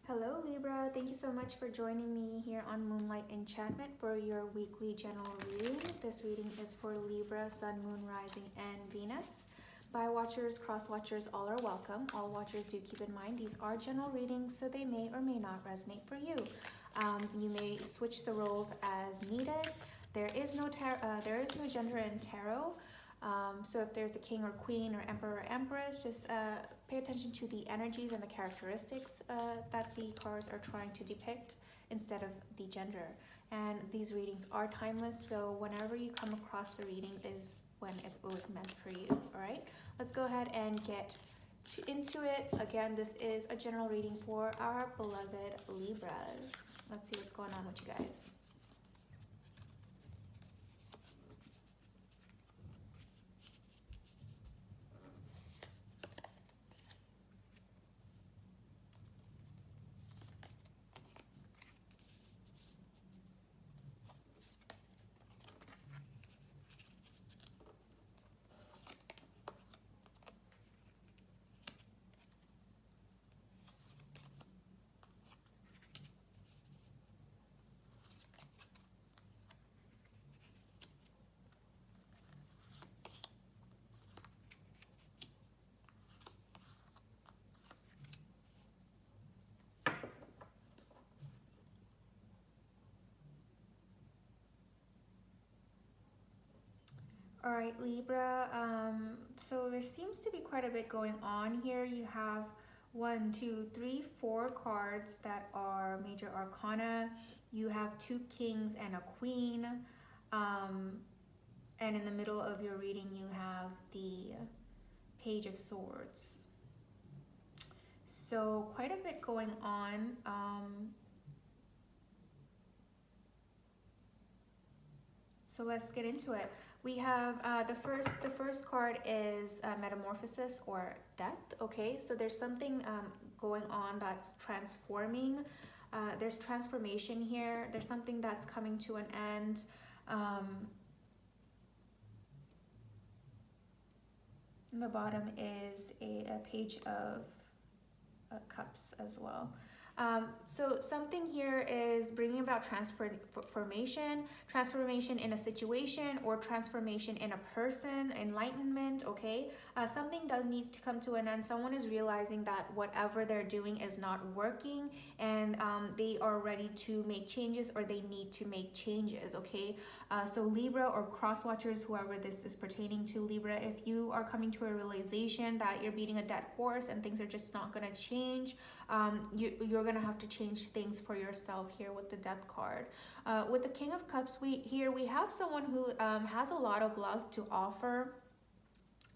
Hello Libra, thank you so much for joining me here on Moonlight Enchantment for your weekly general reading. This reading is for Libra, Sun, Moon, Rising, and Venus. Bi-watchers, cross-watchers, all are welcome. All watchers do keep in mind these are general readings, so they may or may not resonate for you. You may switch the roles as needed. There is no gender in tarot. So if there's a king or queen or emperor or empress, just pay attention to the energies and the characteristics that the cards are trying to depict instead of the gender. And these readings are timeless, so whenever you come across the reading is when it was meant for you. All right, let's go ahead and get into it. Again, this is a general reading for our beloved Libras. Let's see what's going on with you guys. All right, Libra, so there seems to be quite a bit going on here. You have 1, 2, 3, 4 cards that are major arcana. You have 2 kings and a queen. And in the middle of your reading, you have the Page of Swords. So quite a bit going on. So let's get into it. We have the first card is Metamorphosis or Death. Okay, so there's something going on that's transforming. There's transformation here. There's something that's coming to an end. The bottom is a Page of Cups as well. So something here is bringing about transformation in a situation or transformation in a person, enlightenment, okay? Something does need to come to an end. Someone is realizing that whatever they're doing is not working, and they are ready to make changes, or they need to make changes, okay? So Libra or cross-watchers, whoever this is pertaining to, Libra, if you are coming to a realization that you're beating a dead horse and things are just not going to change, you're going to have to change things for yourself here with the Death card. With the King of Cups, we have someone who has a lot of love to offer.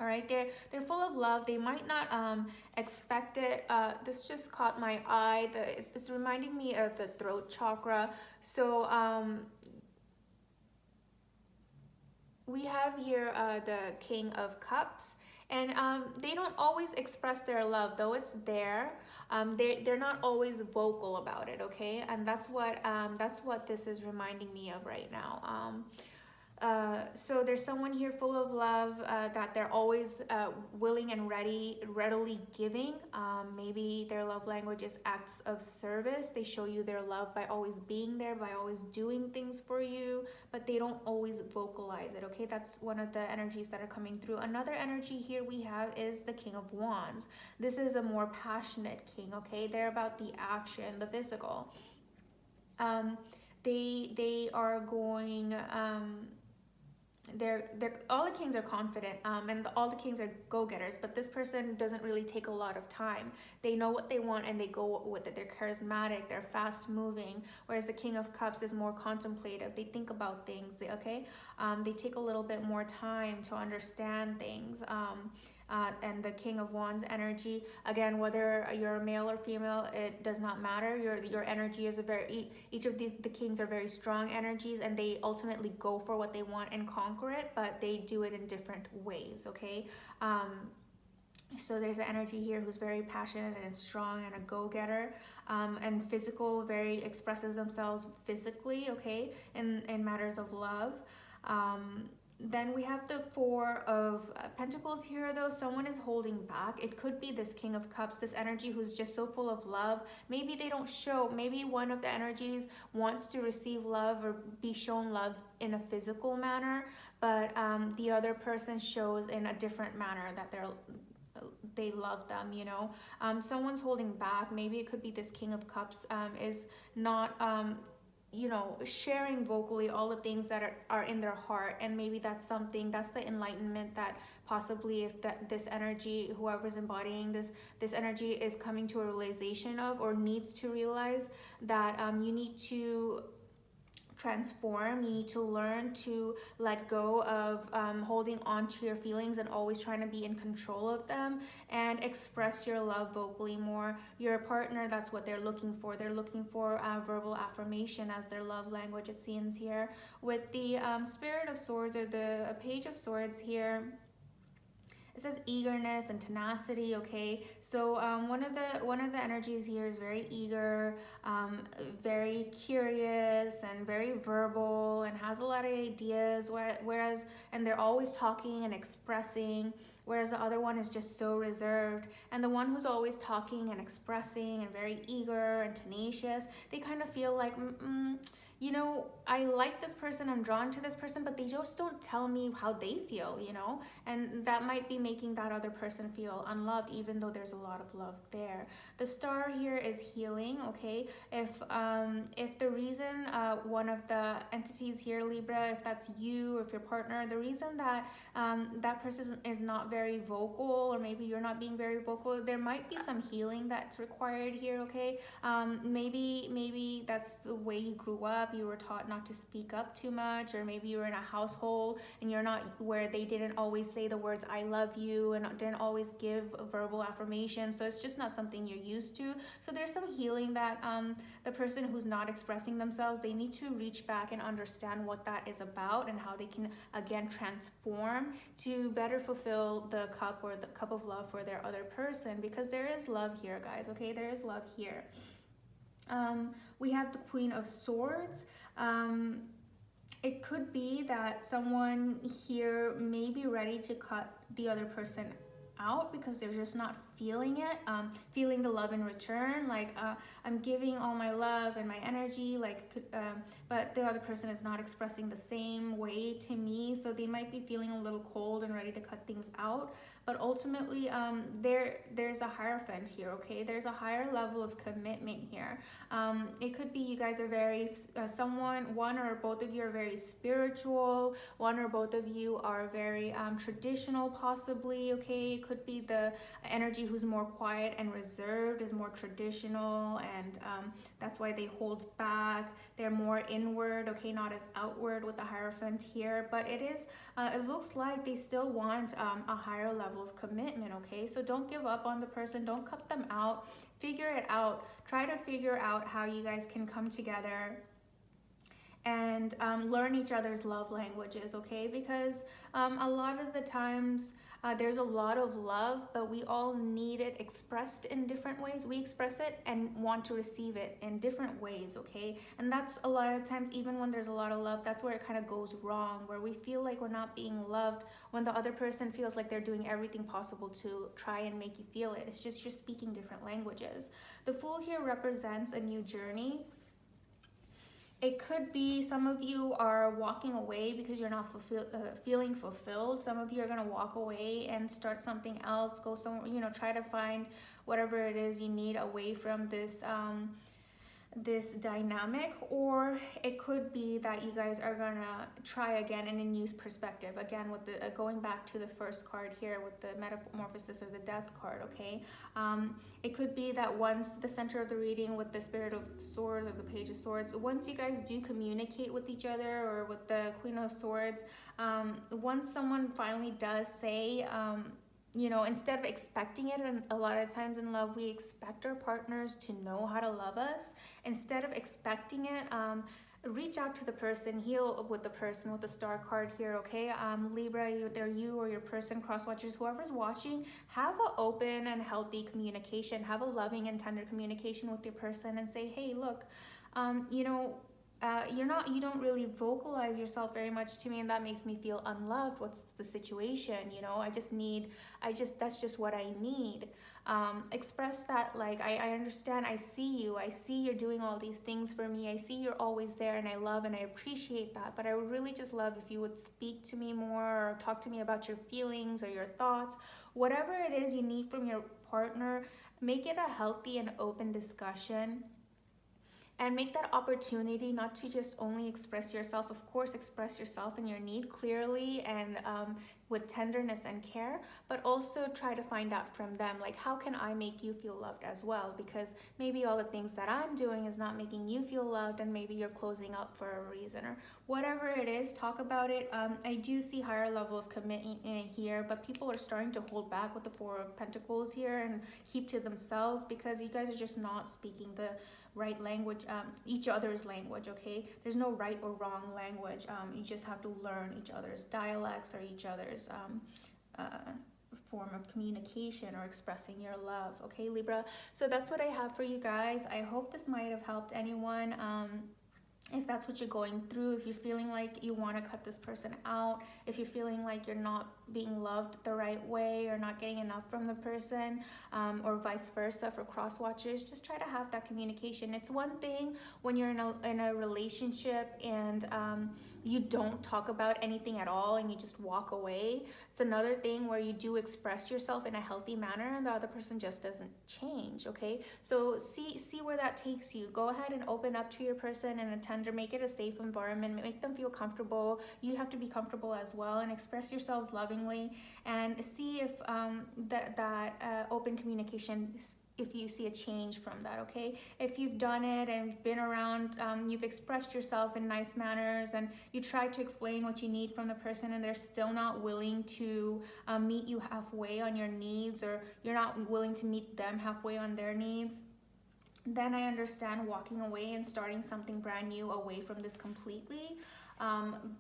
All right, they're full of love. They might not expect it. This just caught my eye. It's reminding me of the throat chakra. So we have here the King of Cups. And they don't always express their love, though it's there. They're not always vocal about it, okay? And that's what this is reminding me of right now. So there's someone here full of love that they're always willing and readily giving. Maybe their love language is acts of service. They show you their love by always being there, by always doing things for you, but they don't always vocalize it, okay? That's one of the energies that are coming through. Another energy here we have is the King of Wands. This is a more passionate king, okay? They're about the action, the physical. They are going... they're all the kings are confident, and all the kings are go-getters, but this person doesn't really take a lot of time. They know what they want and they go with it. They're charismatic, they're fast moving, whereas the King of Cups is more contemplative. They think about things. They take a little bit more time to understand things. And the King of Wands energy, again, whether you're male or female, it does not matter. Your energy is each of the kings are very strong energies, and they ultimately go for what they want and conquer it, but they do it in different ways, okay? So there's an energy here who's very passionate and strong and a go-getter, and physical, very expresses themselves physically, okay, in matters of love. Then we have the Four of Pentacles here, though. Someone is holding back. It could be this King of Cups, this energy who's just so full of love. Maybe they don't show, maybe one of the energies wants to receive love or be shown love in a physical manner, but the other person shows in a different manner that they love them, you know. Someone's holding back. Maybe it could be this King of Cups is not you know, sharing vocally all the things that are in their heart, and maybe that's the enlightenment that possibly, if this energy, whoever's embodying this energy is coming to a realization of, or needs to realize that you need to transform. You need to learn to let go of holding on to your feelings and always trying to be in control of them, and express your love vocally more. Your partner, that's what they're looking for. They're looking for verbal affirmation as their love language, it seems here. With the Spirit of Swords, or the Page of Swords here, it says eagerness and tenacity. Okay, so one of the energies here is very eager, very curious, and very verbal, and has a lot of ideas, whereas, and they're always talking and expressing, whereas the other one is just so reserved. And the one who's always talking and expressing and very eager and tenacious, they kind of feel like, you know, I like this person, I'm drawn to this person, but they just don't tell me how they feel, you know, and that might be making that other person feel unloved, even though there's a lot of love there. The Star here is healing. Okay, if the reason one of the entities here, Libra, if that's you or if your partner, the reason that that person is not very vocal, or maybe you're not being very vocal, there might be some healing that's required here. Okay, maybe that's the way you grew up. You were taught not to speak up too much, or maybe you were in a household and you're not, where they didn't always say the words I love you, and didn't always give verbal affirmation, so it's just not something you're used to. So there's some healing that the person who's not expressing themselves, they need to reach back and understand what that is about, and how they can again transform to better fulfill the cup, or the cup of love for their other person, because there is love here, guys. Okay, there is love here. We have the Queen of Swords. It could be that someone here may be ready to cut the other person out because they're just not feeling it, feeling the love in return. Like, I'm giving all my love and my energy, like, but the other person is not expressing the same way to me, so they might be feeling a little cold and ready to cut things out. But ultimately, there's a Hierophant here. Okay, there's a higher level of commitment here. It could be you guys are very one or both of you are very spiritual. One or both of you are very traditional, possibly. Okay, it could be the energy who's more quiet and reserved is more traditional, and that's why they hold back. They're more inward. Okay, not as outward with the Hierophant here, but it looks like they still want a higher level of commitment. Okay, so don't give up on the person, don't cut them out, figure it out. Try to figure out how you guys can come together and learn each other's love languages. Okay, because a lot of the times there's a lot of love, but we all need it expressed in different ways. We express it and want to receive it in different ways. Okay, and that's a lot of times, even when there's a lot of love, that's where it kind of goes wrong, where we feel like we're not being loved when the other person feels like they're doing everything possible to try and make you feel it. It's just you're speaking different languages. The Fool here represents a new journey. It could be some of you are walking away because you're not feeling fulfilled. Some of you are going to walk away and start something else, go somewhere, you know, try to find whatever it is you need away from this this dynamic. Or it could be that you guys are gonna try again in a new perspective, again with the going back to the first card here with the Metamorphosis of the Death card. Okay, it could be that once the center of the reading with the Spirit of Swords or the Page of Swords, once you guys do communicate with each other, or with the Queen of Swords, once someone finally does say, you know, instead of expecting it, and a lot of times in love we expect our partners to know how to love us. Instead of expecting it, reach out to the person, heal with the person with the Star card here. Okay, Libra, either you or your person, cross watchers, whoever's watching, have an open and healthy communication. Have a loving and tender communication with your person and say, hey, look, you know, you don't really vocalize yourself very much to me, and that makes me feel unloved. What's the situation? You know, that's just what I need. Express that, like, I understand, I see you, I see you're doing all these things for me, I see you're always there, and I love and I appreciate that, but I would really just love if you would speak to me more, or talk to me about your feelings or your thoughts. Whatever it is you need from your partner, make it a healthy and open discussion, and make that opportunity not to just only express yourself. Of course, express yourself and your need clearly and with tenderness and care, but also try to find out from them, like, how can I make you feel loved as well? Because maybe all the things that I'm doing is not making you feel loved, and maybe you're closing up for a reason, or whatever it is, talk about it. I do see higher level of commitment here, but people are starting to hold back with the Four of Pentacles here and keep to themselves, because you guys are just not speaking the right language, each other's language. Okay, there's no right or wrong language. You just have to learn each other's dialects or each other's form of communication or expressing your love. Okay, Libra, so that's what I have for you guys. I hope this might have helped anyone. If that's what you're going through, if you're feeling like you want to cut this person out, if you're feeling like you're not being loved the right way or not getting enough from the person, or vice versa for cross watchers, just try to have that communication. It's one thing when you're in a relationship and you don't talk about anything at all and you just walk away. It's another thing where you do express yourself in a healthy manner and the other person just doesn't change. Okay, so see where that takes you. Go ahead and open up to your person and make it a safe environment, make them feel comfortable. You have to be comfortable as well, and express yourselves lovingly, and see if that open communication, if you see a change from that. Okay, if you've done it and been around, you've expressed yourself in nice manners and you try to explain what you need from the person and they're still not willing to meet you halfway on your needs, or you're not willing to meet them halfway on their needs, then I understand walking away and starting something brand new away from this completely.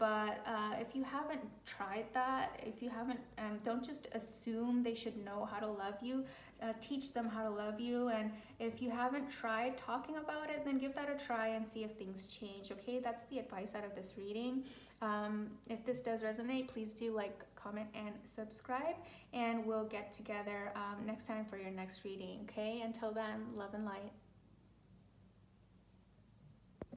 But if you haven't tried that, if you haven't, don't just assume they should know how to love you. Teach them how to love you. And if you haven't tried talking about it, then give that a try and see if things change. Okay, that's the advice out of this reading. If this does resonate, please do like, comment, and subscribe. And we'll get together next time for your next reading. Okay, until then, love and light.